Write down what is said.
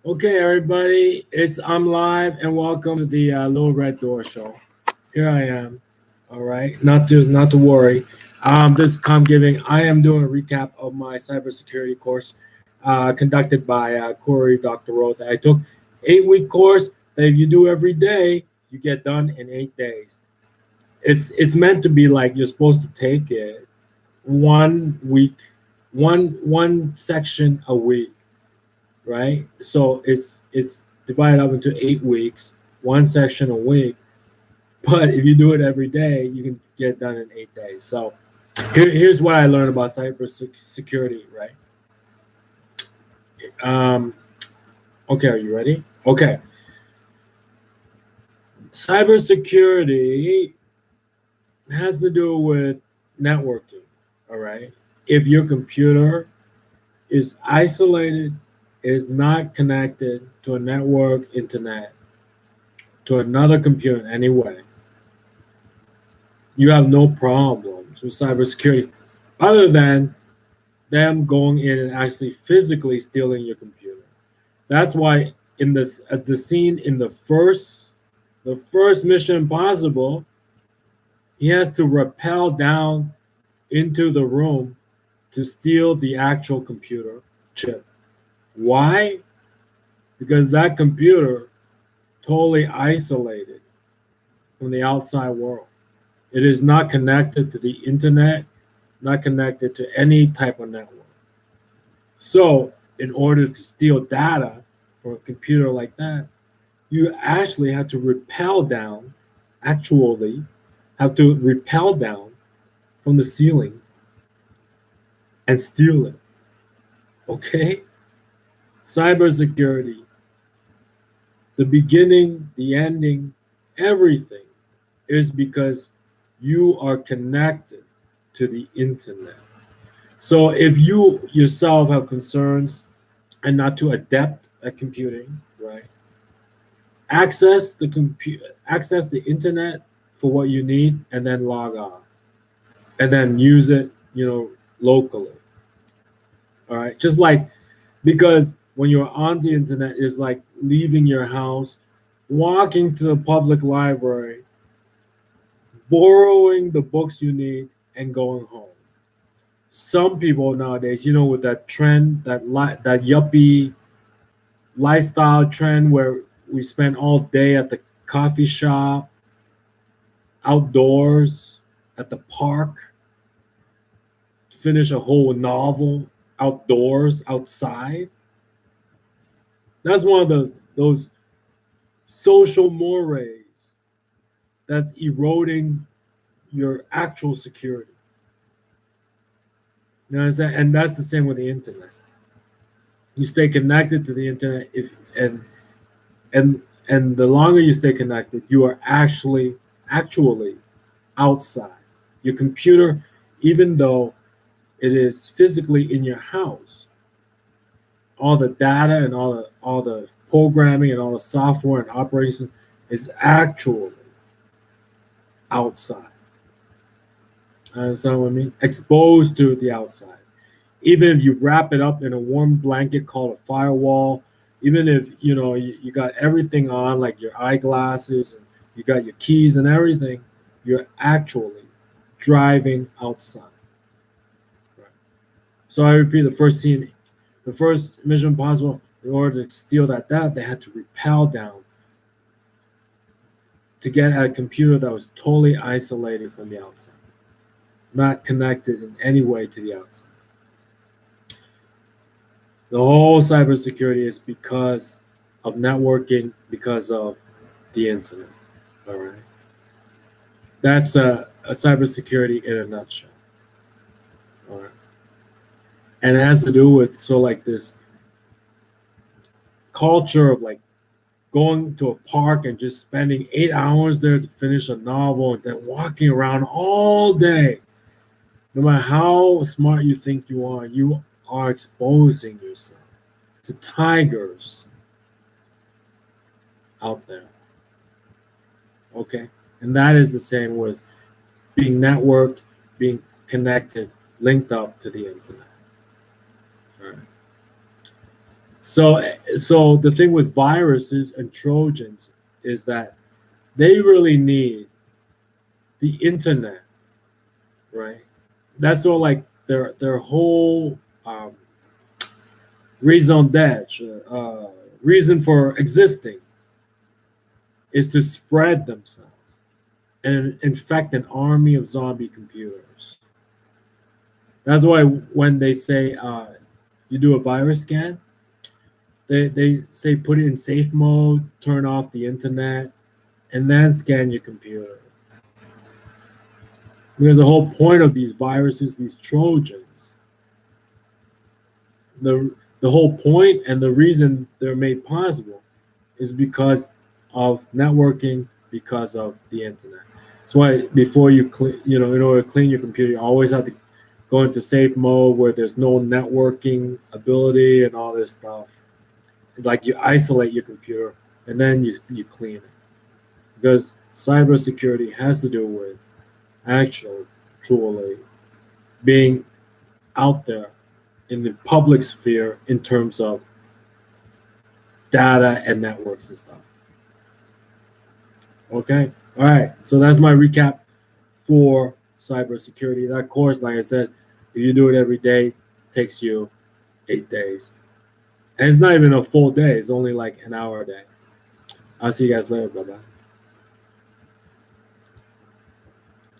Okay, everybody, I'm live and welcome to the Little Red Door Show. Here I am. All right, not to worry. This is COMMGiving. I am doing a recap of my cybersecurity course conducted by Corey Dr. Roth. I took 8-week course that if you do every day, you get done in 8 days. It's meant to be like you're supposed to take it 1 week, one section a week, right? So it's divided up into 8 weeks, one section a week. But if you do it every day, you can get done in 8 days. So here's what I learned about cybersecurity, right? Okay, are you ready? Okay. Cybersecurity has to do with networking, all right? If your computer is isolated, is not connected to a network, internet, to another computer in any way, you have no problems with cybersecurity other than them going in and actually physically stealing your computer. That's why in this at the scene in the first Mission Impossible, he has to rappel down into the room to steal the actual computer chip. Why? Because that computer totally isolated from the outside world. It is not connected to the internet, not connected to any type of network. So, in order to steal data from a computer like that, you actually have to rappel down from the ceiling and steal it. Okay? Cybersecurity, the beginning, the ending, everything is because you are connected to the internet. So if you yourself have concerns and not too adept at computing, right? Access the internet for what you need and then log off. And then use it, locally. All right? Just like because when you're on the internet, it's like leaving your house, walking to the public library, borrowing the books you need, and going home. Some people nowadays, with that trend, that yuppie lifestyle trend where we spend all day at the coffee shop, outdoors, at the park, finish a whole novel outdoors, outside. That's one of those social mores that's eroding your actual security. You know what I'm saying? And that's the same with the internet. You stay connected to the internet and the longer you stay connected, you are actually outside. Your computer, even though it is physically in your house, all the data and all the programming and all the software and operations is actually outside. Understand what I mean? Exposed to the outside. Even if you wrap it up in a warm blanket called a firewall, even if you got everything on, like your eyeglasses and you got your keys and everything, you're actually driving outside. Right. So I repeat, the first Mission Impossible, in order to steal that data, they had to rappel down to get at a computer that was totally isolated from the outside, not connected in any way to the outside. The whole cybersecurity is because of networking, because of the internet. All right. That's a cybersecurity in a nutshell. All right. And it has to do with this culture of like going to a park and just spending 8 hours there to finish a novel and then walking around all day. No matter how smart you think you are exposing yourself to tigers out there. Okay? And that is the same with being networked, being connected, linked up to the internet. All right. So So the thing with viruses and Trojans is that they really need the internet, right? That's all like their whole raison d'etre, reason for existing, is to spread themselves and infect an army of zombie computers. That's why when they say you do a virus scan, they say put it in safe mode, turn off the internet, and then scan your computer. Because the whole point of these viruses, these Trojans, the whole point and the reason they're made possible is because of networking, because of the internet. That's why before you clean, in order to clean your computer, you always have to go into safe mode where there's no networking ability and all this stuff. Like you isolate your computer and then you clean it. Because cybersecurity has to do with truly being out there in the public sphere in terms of data and networks and stuff. Okay. All right. So that's my recap for cybersecurity. That course, like I said, if you do it every day, it takes you 8 days. And it's not even a full day. It's only like an hour a day. I'll see you guys later. Bye-bye.